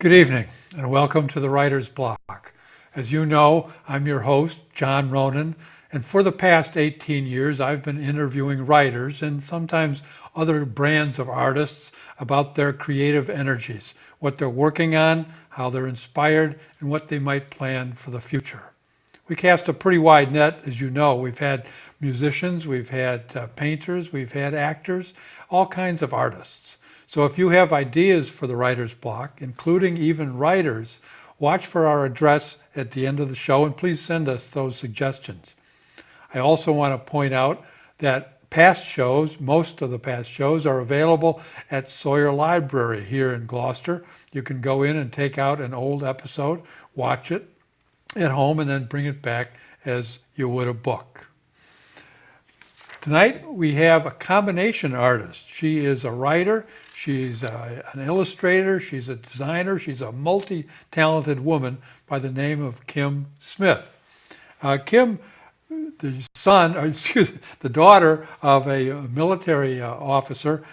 Good evening and welcome to the Writer's Block. As you know, I'm your host, John Ronan, and for the past 18 years I've been interviewing writers and sometimes other brands of artists about their creative energies, what they're working on, how they're inspired, and what they might plan for the future. We cast a pretty wide net, as you know. We've had musicians, we've had painters, we've had actors, all kinds of artists. So if you have ideas for the Writer's Block, including even writers, watch for our address at the end of the show and please send us those suggestions. I also want to point out that past shows, most of the past shows, are available at Sawyer Library here in Gloucester. You can go in and take out an old episode, watch it at home, and then bring it back as you would a book. Tonight we have a combination artist. She is a writer, she's an illustrator, she's a designer, she's a multi-talented woman by the name of Kim Smith. Kim, the daughter of a military officer,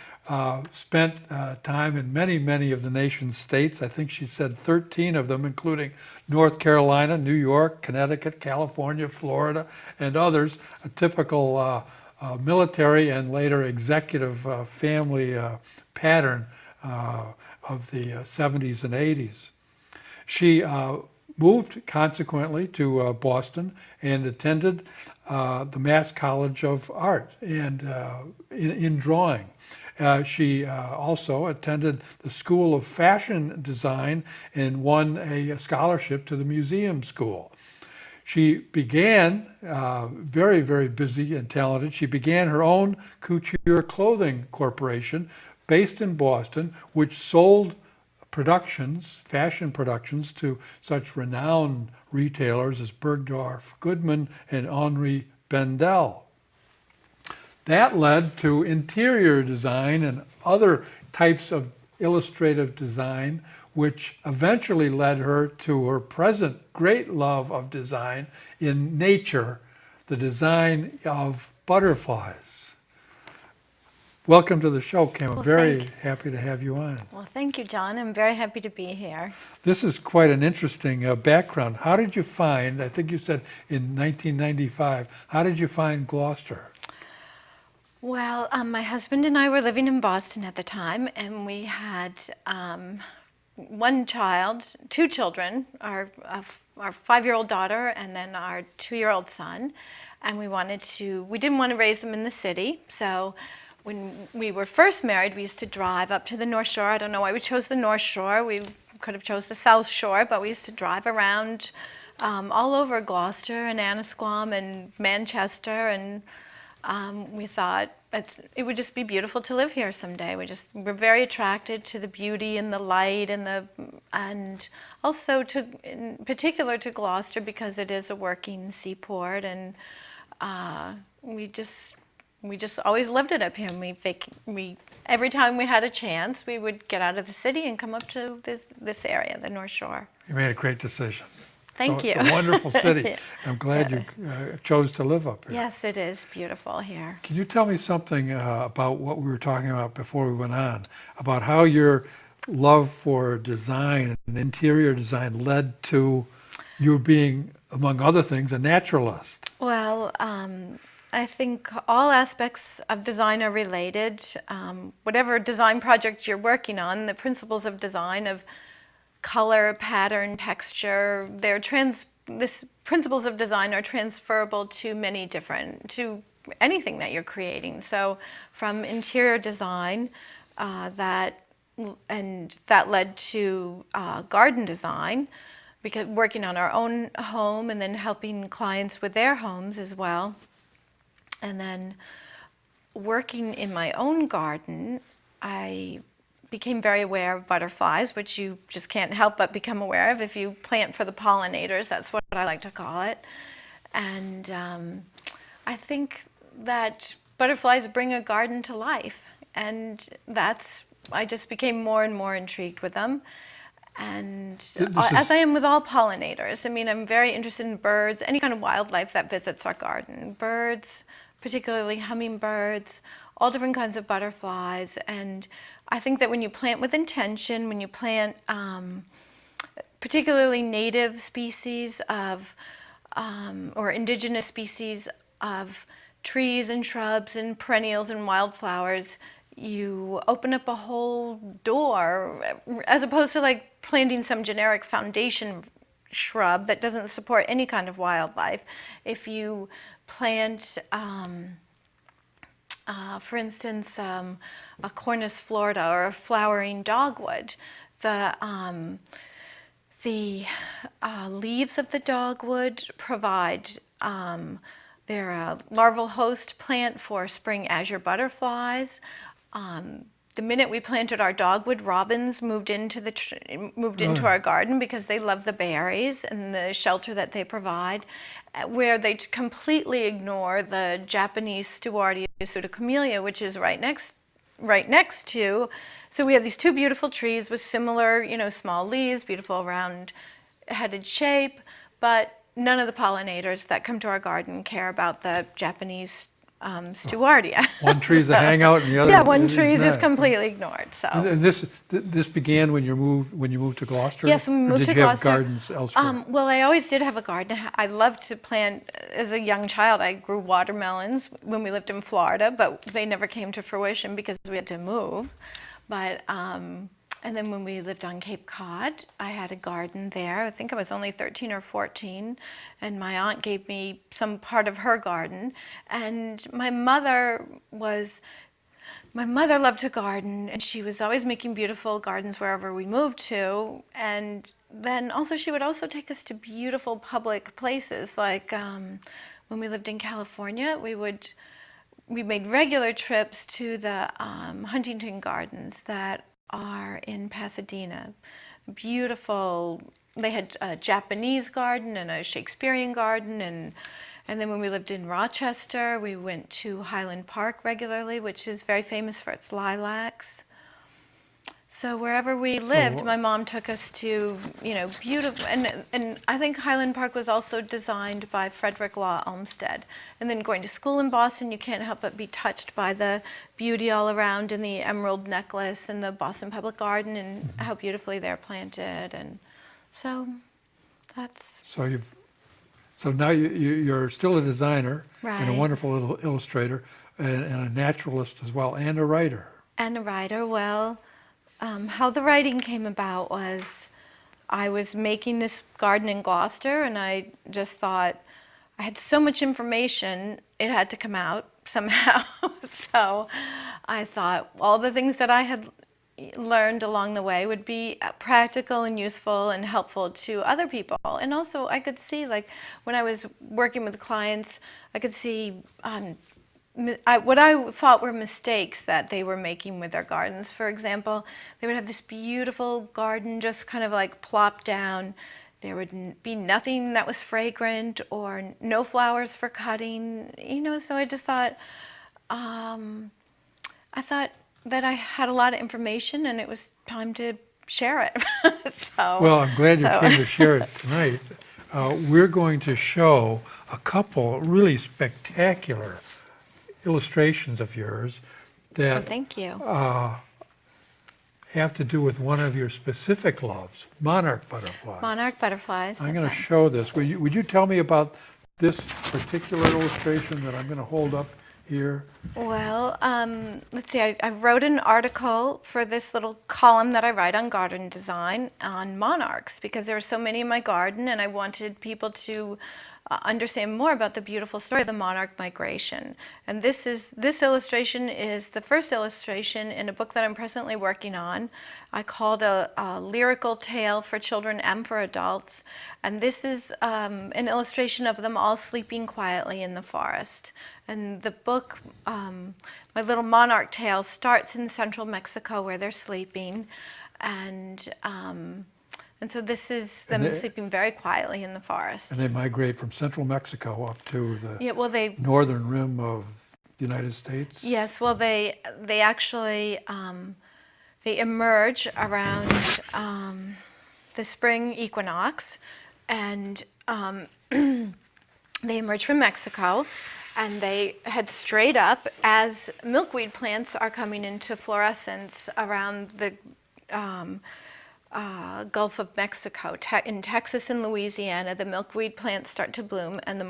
spent time in many of the nation's states. I think she said 13 of them, including North Carolina, New York, Connecticut, California, Florida, and others. A typical military and later executive family pattern of the 70s and 80s. She moved consequently to Boston and attended the Mass College of Art and in drawing. She also attended the School of Fashion Design and won a scholarship to the Museum School. She began, very busy and talented, she began her own couture clothing corporation based in Boston, which sold fashion productions, to such renowned retailers as Bergdorf Goodman and Henri Bendel. That led to interior design and other types of illustrative design, which eventually led her to her present great love of design in nature, the design of butterflies. Welcome to the show, Kim. I'm very happy to have you on. Well, thank you, John. I'm very happy to be here. This is quite an interesting background. How did you find, I think you said in 1995, how did you find Gloucester? Well, my husband and I were living in Boston at the time, and we had two children, our 5-year-old daughter and then our 2-year-old son. And we didn't want to raise them in the city. So when we were first married, we used to drive up to the North Shore. I don't know why we chose the North Shore. We could have chose the South Shore, but we used to drive around all over Gloucester and Annisquam and Manchester, and we thought it would just be beautiful to live here someday. We're very attracted to the beauty and the light and also in particular to Gloucester because it is a working seaport, and we just always loved it up here. Every time we had a chance, we would get out of the city and come up to this area, the North Shore. You made a great decision. Thank you. It's a wonderful city. I'm glad you chose to live up here. Yes, it is beautiful here. Can you tell me something about what we were talking about before we went on, about how your love for design and interior design led to you being, among other things, a naturalist? Well, I think all aspects of design are related. Whatever design project you're working on, the principles of design of color, pattern, texture, these principles of design are transferable to to anything that you're creating. So from interior design, that led to garden design, because working on our own home and then helping clients with their homes as well. And then working in my own garden, I became very aware of butterflies, which you just can't help but become aware of if you plant for the pollinators. That's what I like to call it. And I think that butterflies bring a garden to life. And I just became more and more intrigued with them. And as I am with all pollinators, I mean, I'm very interested in birds, any kind of wildlife that visits our garden. Birds, particularly hummingbirds, all different kinds of butterflies. And I think that when you plant with intention, when you plant particularly native species of or indigenous species of trees and shrubs and perennials and wildflowers, you open up a whole door, as opposed to like planting some generic foundation shrub that doesn't support any kind of wildlife. If you plant, for instance, a Cornus florida or a flowering dogwood, the leaves of the dogwood provide, they're a larval host plant for spring azure butterflies. The minute we planted our dogwood, robins moved into our garden because they love the berries and the shelter that they provide, where they completely ignore the Japanese Stewartia pseudocamellia, which is right next to. So we have these two beautiful trees with similar, small leaves, beautiful round-headed shape, but none of the pollinators that come to our garden care about the Japanese Stewartia. One tree's a hangout and the other. Yeah, one tree is not. just completely ignored. So. And this began when you moved to Gloucester? Yes, when we moved to Gloucester. Or did you have gardens elsewhere? Well, I always did have a garden. I loved to plant. As a young child, I grew watermelons when we lived in Florida, but they never came to fruition because we had to move. But and then when we lived on Cape Cod, I had a garden there. I think I was only 13 or 14, and my aunt gave me some part of her garden. And my mother loved to garden, and she was always making beautiful gardens wherever we moved to. And then also she would also take us to beautiful public places, like when we lived in California, we made regular trips to the Huntington Gardens that are in Pasadena. Beautiful. They had a Japanese garden and a Shakespearean garden, and then when we lived in Rochester, we went to Highland Park regularly, which is very famous for its lilacs. So wherever we lived, my mom took us to, beautiful, and I think Highland Park was also designed by Frederick Law Olmsted. And then going to school in Boston, you can't help but be touched by the beauty all around and the emerald necklace and the Boston Public Garden and how beautifully they're planted. And so that's... So now you're still a designer and a Right. wonderful illustrator and a naturalist as well, and a writer. And a writer. Well, how the writing came about was I was making this garden in Gloucester, and I just thought I had so much information, it had to come out somehow. So I thought all the things that I had learned along the way would be practical and useful and helpful to other people. And also I could see, like, when I was working with clients, I could see what I thought were mistakes that they were making with their gardens. For example, they would have this beautiful garden just kind of like plopped down. There would be nothing that was fragrant or no flowers for cutting, so I just thought, that I had a lot of information and it was time to share it. Well, I'm glad you came to share it tonight. We're going to show a couple really spectacular illustrations of yours that thank you. have to do with one of your specific loves, monarch butterflies. Monarch butterflies. I'm going to that's right. show this. Would you tell me about this particular illustration that I'm going to hold up here? Well, let's see, I wrote an article for this little column that I write on garden design on monarchs because there were so many in my garden and I wanted people to understand more about the beautiful story of the monarch migration. And this illustration is the first illustration in a book that I'm presently working on. I called a lyrical tale for children and for adults. And this is an illustration of them all sleeping quietly in the forest. And the book, my little monarch tale, starts in central Mexico where they're sleeping. And so this is them sleeping very quietly in the forest. And they migrate from central Mexico up to the northern rim of the United States? Yes, well, they actually, they emerge around the spring equinox, and they emerge from Mexico, and they had strayed up as milkweed plants are coming into florescence around the Gulf of Mexico. In Texas and Louisiana, the milkweed plants start to bloom, and the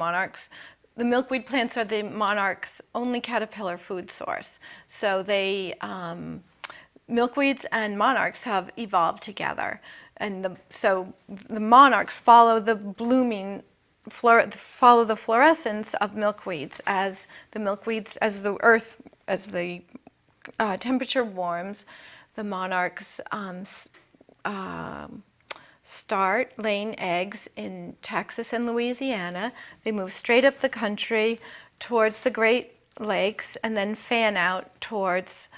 milkweed plants are the monarch's only caterpillar food source. So milkweeds and monarchs have evolved together, and so the monarchs follow the fluorescence of milkweeds as the temperature warms. The monarchs start laying eggs in Texas and Louisiana. They move straight up the country towards the Great Lakes and then fan out towards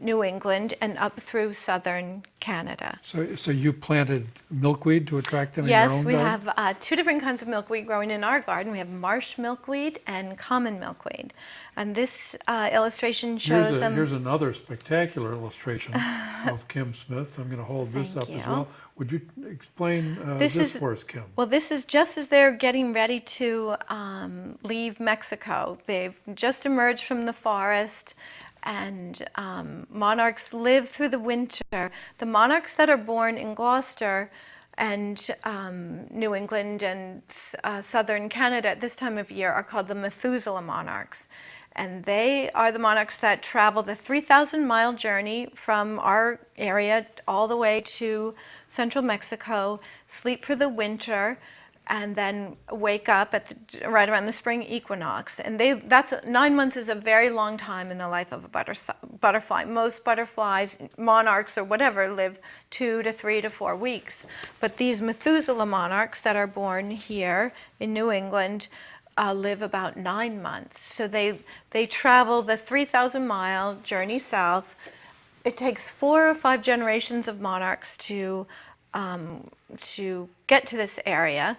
New England and up through southern Canada. So you planted milkweed to attract them in your Yes, own we garden? have two different kinds of milkweed growing in our garden. We have marsh milkweed and common milkweed. And this illustration shows them. Here's another spectacular illustration of Kim Smith. So I'm going to hold this Thank up as you. well. Would you explain This this is- for us, Kim? Well, this is just as they're getting ready to leave Mexico. They've just emerged from the forest, and monarchs live through the winter. The monarchs that are born in Gloucester and New England and southern Canada at this time of year are called the Methuselah monarchs. And they are the monarchs that travel the 3,000-mile journey from our area all the way to central Mexico, sleep for the winter, and then wake up right around the spring equinox. And 9 months is a very long time in the life of a butterfly. Most butterflies, monarchs or whatever, live 2 to 3 to 4 weeks. But these Methuselah monarchs that are born here in New England live about 9 months. So they travel the 3,000-mile journey south. It takes 4 or 5 generations of monarchs to get to this area.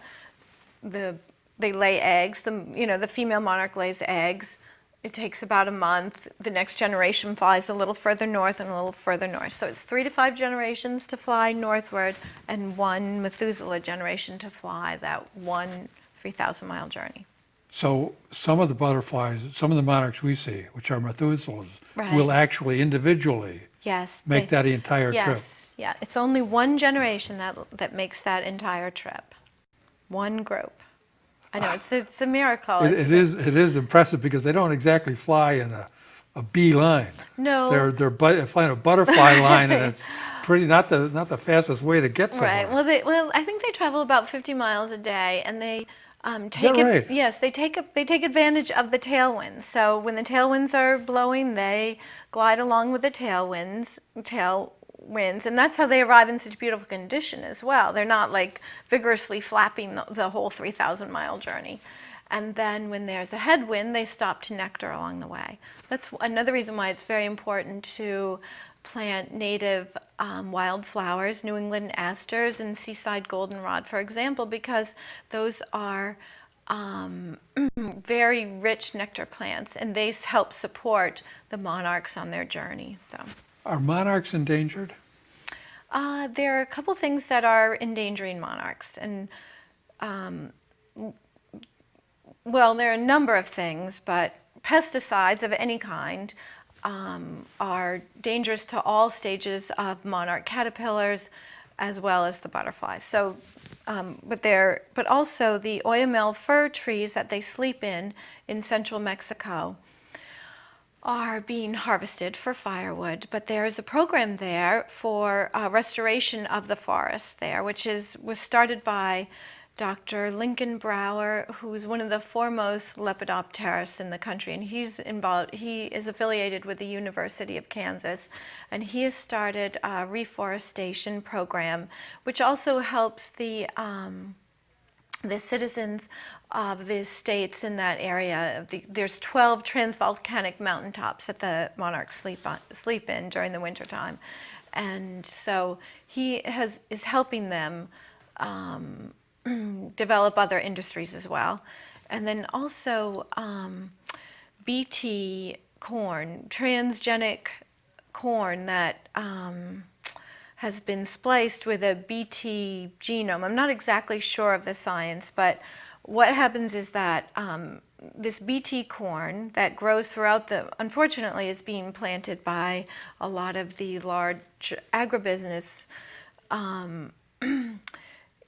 They lay eggs. The female monarch lays eggs. It takes about a month. The next generation flies a little further north and a little further north. So it's 3 to 5 generations to fly northward and 1 Methuselah generation to fly that one 3,000-mile journey. So some of the butterflies, some of the monarchs we see, which are Methuselahs, Right. will actually individually Yes. make that entire trip. Yes. Yeah. It's only one generation that makes that entire trip. One group. I know it's a miracle. It is impressive because they don't exactly fly in a bee line. No. They're flying a butterfly line, and it's pretty not the fastest way to get somewhere. Right. Well, I think they travel about 50 miles a day, and they take that right? Yes, they take advantage of the tailwinds. So when the tailwinds are blowing, they glide along with the tailwinds, and that's how they arrive in such beautiful condition as well. They're not like vigorously flapping the whole 3,000-mile journey. And then when there's a headwind, they stop to nectar along the way. That's another reason why it's very important to plant native wildflowers, New England asters and seaside goldenrod, for example, because those are very rich nectar plants, and they help support the monarchs on their journey. So. Are monarchs endangered? There are a couple things that are endangering monarchs, and well, there are a number of things, but pesticides of any kind are dangerous to all stages of monarch caterpillars as well as the butterflies. So, but also the oyamel fir trees that they sleep in central Mexico are being harvested for firewood, but there is a program there for restoration of the forest there, which was started by Dr. Lincoln Brower, who's one of the foremost lepidopterists in the country, and he is affiliated with the University of Kansas, and he has started a reforestation program, which also helps the citizens of the states in that area. There's 12 transvolcanic mountaintops that the monarchs sleep in during the wintertime. And so he is helping them develop other industries as well. And then also BT corn, transgenic corn that has been spliced with a BT genome. I'm not exactly sure of the science, but what happens is that this BT corn that grows throughout unfortunately is being planted by a lot of the large agribusiness,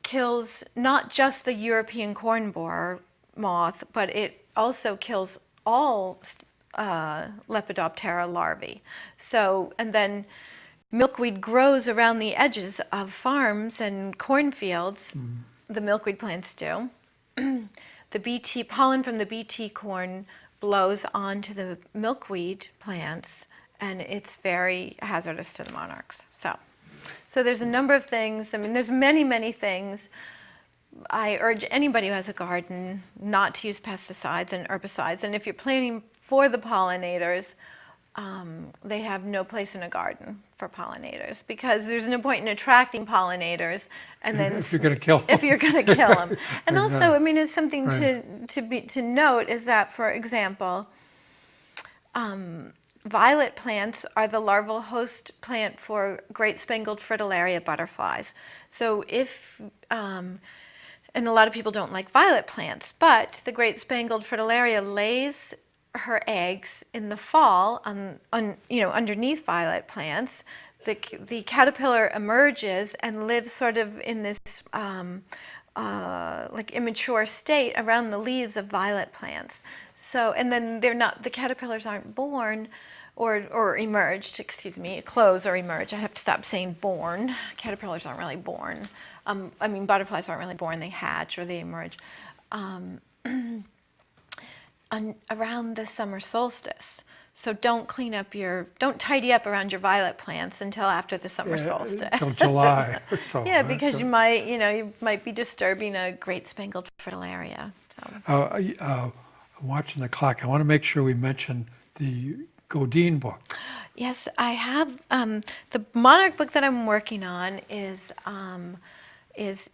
kills not just the European corn borer moth, but it also kills all Lepidoptera larvae. So, and then milkweed grows around the edges of farms and cornfields. The milkweed plants do. The BT pollen from the BT corn blows onto the milkweed plants, and it's very hazardous to the monarchs. So there's a number of things. I mean, there's many, many things. I urge anybody who has a garden not to use pesticides and herbicides. And if you're planting for the pollinators, they have no place in a garden for pollinators, because there's no point in attracting pollinators and then If you're going to kill them. if you're going to kill them. And also, I mean, it's something Right. to note is that, for example, violet plants are the larval host plant for great spangled fritillaria butterflies. So if and a lot of people don't like violet plants, but the great spangled fritillaria lays her eggs in the fall underneath violet plants. The caterpillar emerges and lives sort of in this like immature state around the leaves of violet plants. So, and then the caterpillars aren't born or emerged, close or emerge. I have to stop saying born. Caterpillars aren't really born. Butterflies aren't really born. They hatch or they emerge around the summer solstice. So don't tidy up around your violet plants until after the summer solstice. Until July or so. Yeah, right? because you might be disturbing a great spangled fritillaria. So. I'm watching the clock. I want to make sure we mention the Godine book. Yes, I have. The monarch book that I'm working on is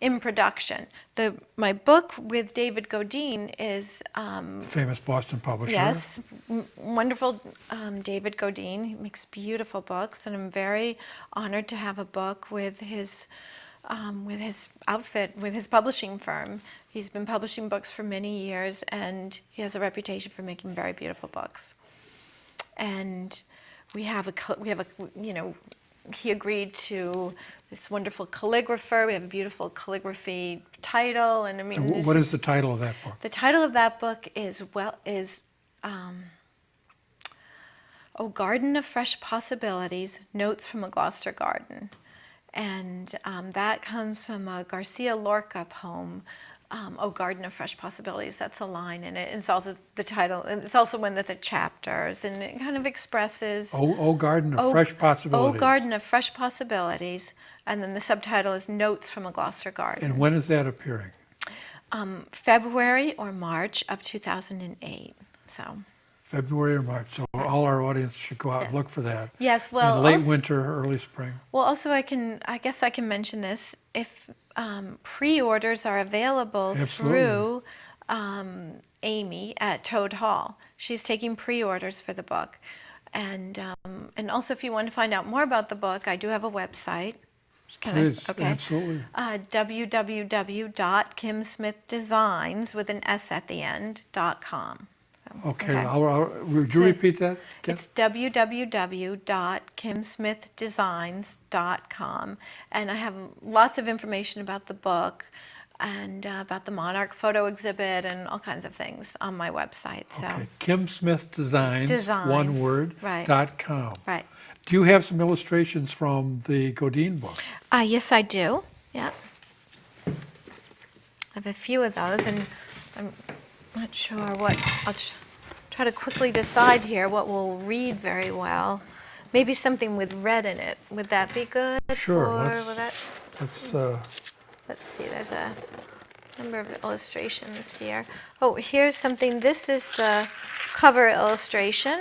in production. My book with David Godine is The famous Boston publisher. yes, wonderful David Godine. He makes beautiful books, and I'm very honored to have a book with his outfit, with his publishing firm. He's been publishing books for many years, and he has a reputation for making very beautiful books. And he agreed to this wonderful calligrapher. We have a beautiful calligraphy title, and What is the title of that book? the title of that book is "O Garden of Fresh Possibilities: Notes from a Gloucester Garden," and that comes from a Garcia Lorca poem. "O Garden of Fresh Possibilities." That's a line in it. And it's also the title. And it's also one of the chapters, and it kind of expresses. Oh, Garden of Fresh Possibilities. "O Garden of Fresh Possibilities," and then the subtitle is "Notes from a Gloucester Garden." And when is that appearing? February or March of 2008. So. February or March. So all our audience should go out and look for that. Yes. Well. In late also, winter, early spring. Well, also I guess I can mention this. If pre-orders are available Absolutely. through Amy at Toad Hall. She's taking pre-orders for the book. And also, if you want to find out more about the book, I do have a website. Please, absolutely. www.kimsmithdesigns with an S at the end.com. Okay. Would you repeat that? Kim? It's www.kimsmithdesigns.com, and I have lots of information about the book and about the Monarch photo exhibit and all kinds of things on my website. So. Okay. Kim Smith Designs, Designs, one word, right. .com. Right. Do you have some illustrations from the Godine book? Yes, I do. Yeah. I have a few of those, and I'm not sure what. I'll try to quickly decide here what will read very well. Maybe something with red in it. Would that be good? Sure. Let's see. There's a number of illustrations here. Oh, here's something. This is the cover illustration.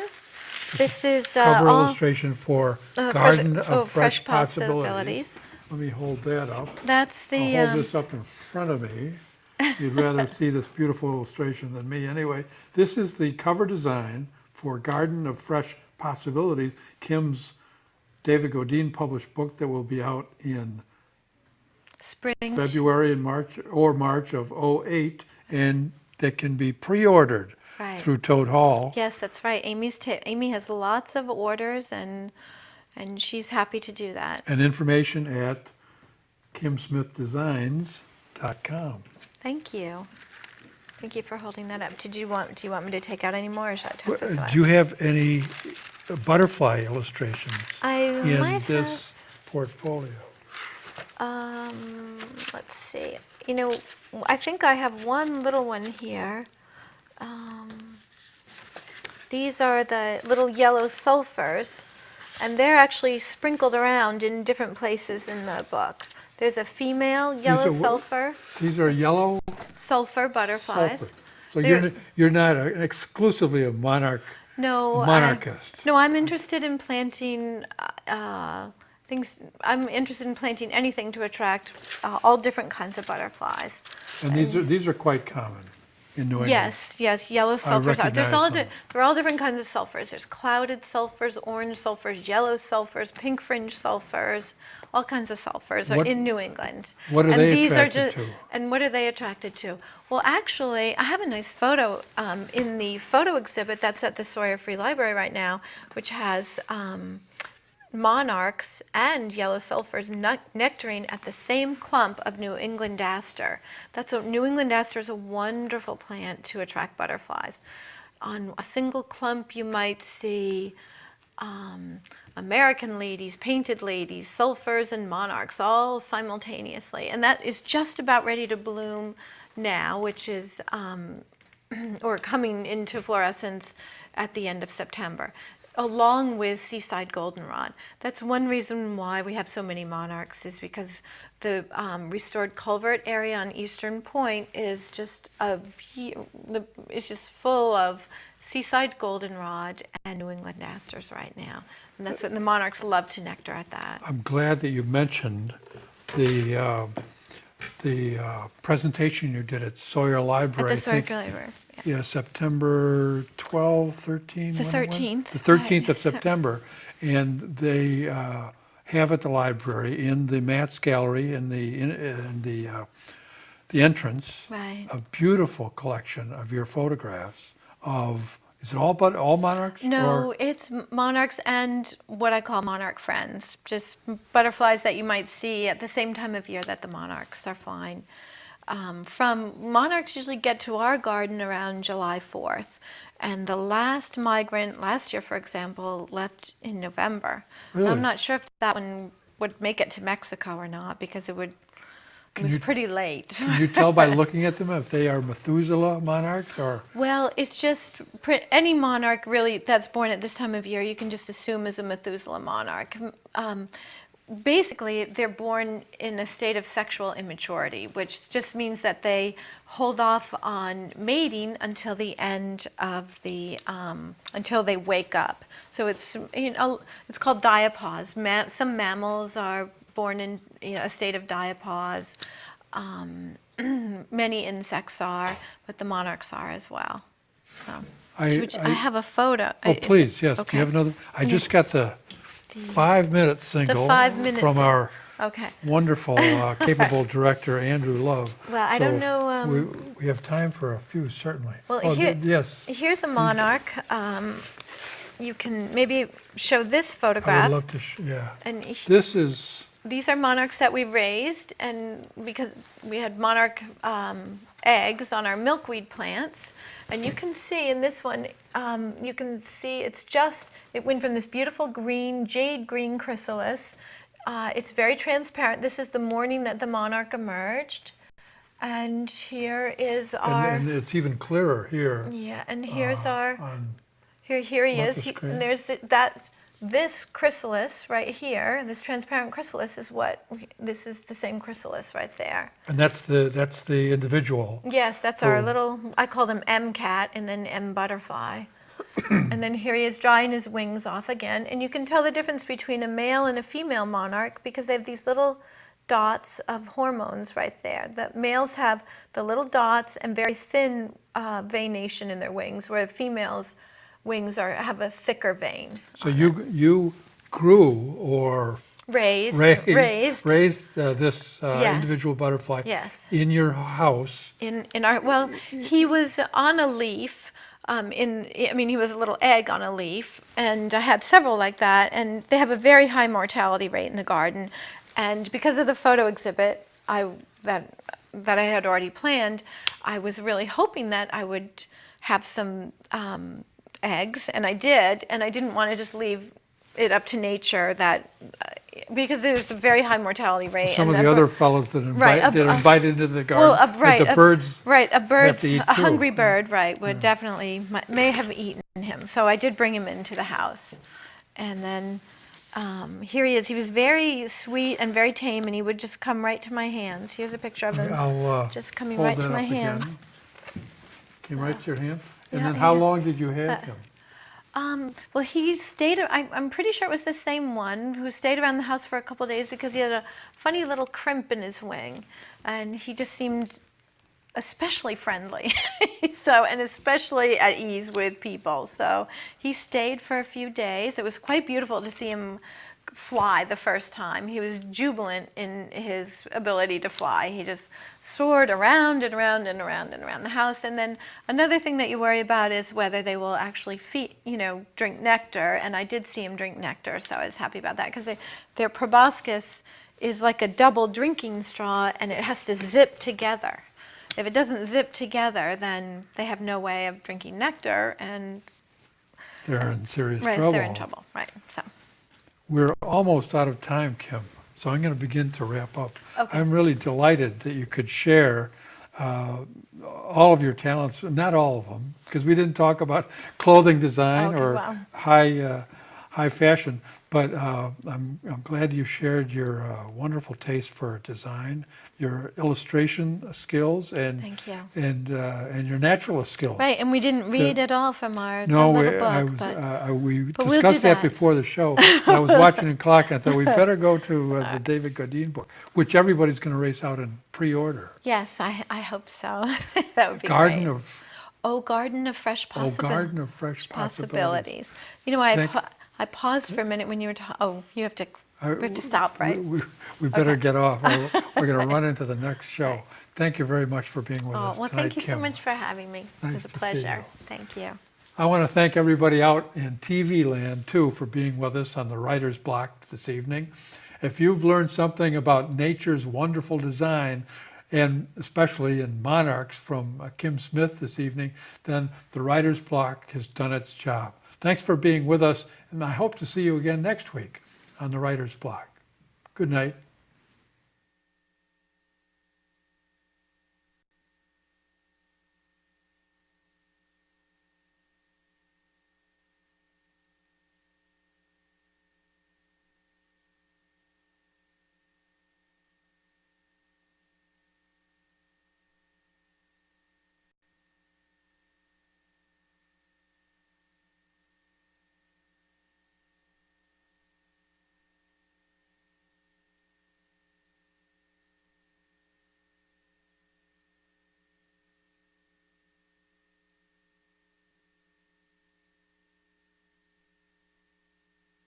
This is cover illustration for Garden of Fresh Possibilities. Possibilities. Let me hold that up. That's the. I'll hold this up in front of me. You'd rather see this beautiful illustration than me. Anyway, this is the cover design for Garden of Fresh Possibilities, Kim's David Godine published book that will be out in Spring. February and March of '08, and that can be pre-ordered Right. through Toad Hall. Yes, that's right. Amy has lots of orders, and she's happy to do that. And information at kimsmithdesigns.com. Thank you. Thank you for holding that up. Do you want me to take out any more, or should I tuck this away? Do you have any butterfly illustrations I in might this portfolio? let's see. I think I have one little one here. These are the little yellow sulfurs, and they're actually sprinkled around in different places in the book. There's a female yellow are what? sulfur, These are yellow sulfur butterflies. sulfur. So They're- you're not exclusively a No, monarchist. no, I'm interested in planting things. I'm interested in planting anything to attract all different kinds of butterflies. And these are quite common in New England. Yes, yellow sulfurs are. There's recognize them. there are all different kinds of sulfurs. There's clouded sulfurs, orange sulfurs, yellow sulfurs, pink fringe sulfurs. All kinds of sulfurs are What- in New England. what are And they these attracted to? And what are they attracted to? Well, actually, I have a nice photo in the photo exhibit that's at the Sawyer Free Library right now, which has monarchs and yellow sulfurs nectaring at the same clump of New England aster. New England aster is a wonderful plant to attract butterflies. On a single clump, you might see American ladies, painted ladies, sulfurs, and monarchs all simultaneously. And that is just about ready to bloom now, which is, or coming into fluorescence at the end of September, along with seaside goldenrod. That's one reason why we have so many monarchs, is because the restored culvert area on Eastern Point is just it's just full of seaside goldenrod and New England asters right now. And that's what the monarchs love to nectar at that. I'm glad that you mentioned the presentation you did at Sawyer Library. At the I Sawyer think, Library. Yeah, September 12, 13? The when it was? 13th, The 13th right. of September. And they have at the library, in the Matt's Gallery, in the entrance, Right. a beautiful collection of your photographs of, is it all monarchs? No, Or- it's monarchs and what I call monarch friends, just butterflies that you might see at the same time of year that the monarchs are flying. Monarchs usually get to our garden around July 4th, and the last migrant last year, for example, left in November. Really? I'm not sure if that one would make it to Mexico or not, because it was pretty late. Can you tell by looking at them if they are Methuselah monarchs or? Well, it's just any monarch really that's born at this time of year, you can just assume is a Methuselah monarch. Basically, they're born in a state of sexual immaturity, which just means that they hold off on mating until the end of until they wake up. So it's called diapause. Some mammals are born in a state of diapause. Many insects are, but the monarchs are as well. So, I have a photo. Oh, please, yes. Do okay. you have another? I just got the 5-minute single 5-minute from single. our Okay. wonderful, capable director, Andrew Love. Well, I don't So know, we have time for a few, certainly. Well, Oh, yes. Yes, Here's a monarch. You can maybe show this I photograph. would love to, yeah. And This is, these are monarchs that we raised, and because we had monarch eggs on our milkweed plants. And you can see in this one, you can see it went from this beautiful green, jade green chrysalis. It's very transparent. This is the morning that the monarch emerged. And here is our, and it's even clearer here. yeah, and here's our, on- here he Not is. the screen. And there's this chrysalis right here, this transparent chrysalis this is the same chrysalis right there. And that's the individual. Yes, that's our Cool. little, I call them M cat and then M butterfly. And then here he is drying his wings off again. And you can tell the difference between a male and a female monarch because they have these little dots of hormones right there. The males have the little dots and very thin veination in their wings, where the females' wings have a thicker vein. So you grew or Raised. this Yes. individual butterfly Yes. in your house. In our, well, he was on a leaf I mean, he was a little egg on a leaf, and I had several like that, and they have a very high mortality rate in the garden. And because of the photo exhibit that I had already planned, I was really hoping that I would have some eggs, and I did, and I didn't want to just leave it up to nature because there's a very high mortality rate. Some of and the other fellows that are invited into the garden, well, that the birds a bird's to eat a too. hungry bird, right, would definitely may have eaten him. So I did bring him into the house, and then here he is. He was very sweet and very tame, and he would just come right to my hands. Here's a picture of him, I'll just coming hold right to that my up again. hands. Came right to your hand? And Yeah, then how yeah. long did you have him? Well, he stayed. I'm pretty sure it was the same one who stayed around the house for a couple of days because he had a funny little crimp in his wing, and he just seemed especially friendly, and especially at ease with people. So he stayed for a few days. It was quite beautiful to see him fly the first time. He was jubilant in his ability to fly. He just soared around and around and around and around the house. And then another thing that you worry about is whether they will actually drink nectar. And I did see him drink nectar, so I was happy about that because their proboscis is like a double drinking straw, and it has to zip together. If it doesn't zip together, then they have no way of drinking nectar, and They're in serious right, trouble. they're in trouble. Right. So. We're almost out of time, Kim, so I'm going to begin to wrap up. Okay. I'm really delighted that you could share all of your talents, not all of them, because we didn't talk about clothing design Okay, or wow. high fashion, but I'm glad you shared your wonderful taste for design, your illustration skills, and Thank you. and your naturalist skills. Right, and we didn't read at all from our No, the we, little I book, was, but we but we'll do discussed that that. before the show. I was watching the clock, and I thought we better go to the David Godine book, which everybody's going to race out and pre-order. yes, I hope so. That would be Garden great. of Garden of Fresh Garden of Fresh Possibilities. Possibilities. You know, Thank- I paused for a minute when you were talking. Oh, you have to. Uh, We have to stop, right? We better Okay. get off. or We're going to run into the next show. Thank you very much for being with Oh, us well, tonight, thank you so Kim. much for having me. It Nice was a to see pleasure. you. Thank you. I want to thank everybody out in TV land, too, for being with us on the Writer's Block this evening. If you've learned something about nature's wonderful design, and especially in monarchs from Kim Smith this evening, then the Writer's Block has done its job. Thanks for being with us, and I hope to see you again next week on the Writer's Block. Good night.